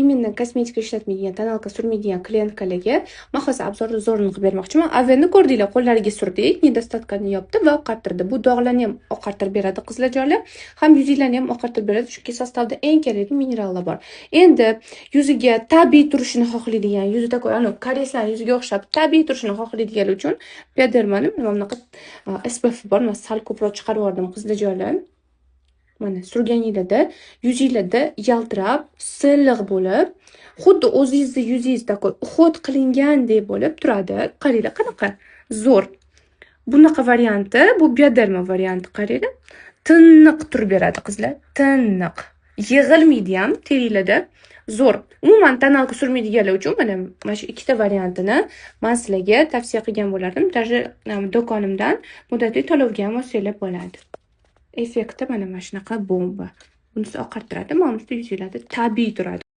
именно kosmetika ishlatmaydigan, tonalka surmaydigan klientkalarga men hozir obzorni zo'rini qilib bermoqchiman. Avvalni ko'rdinglar, qo'llariga surdik, nedostatkani yopdi va oqartirdi. Bu dog'larni ham oqartirib beradi qizlarjonlar, ham yuzinglarni ham oqartirib beradi, chunki sostavda eng kerakli minerallar bor. Endi yuziga tabiiy turishini xohlaydigan, yuzida koreyslar yuziga o'xshab tabiiy turishini xohlaydiganlar uchun Biodermani mana bunaqa SPF bor, men sal ko'proq chiqarib yubordim qizlarjonlar. Mana surganinglarda yuzinglarda yaltirab, silliq bo'lib, xuddi o'zingizda yuzingizda uhod qilingandek bo'lib turadi. Qaranglar qanaqa zo'r. Bunaqa varianti, bu Bioderma varianti, qaranglar. Tiniq turib beradi qizlar, tiniq. Yig'ilmaydi ham teringlarda. Zo'r. Umuman tonalka surmaydiganlar uchun mana shu ikkita variantini men sizlarga tavsiya qilgan bo'lardim. Даже do'konimdan muddatli to'lovga ham olsanglar bo'ladi. Effekti mana shunaqa bomba. Bunisi oqartiradi, bunisi yuzinglarda tabiiy turadi.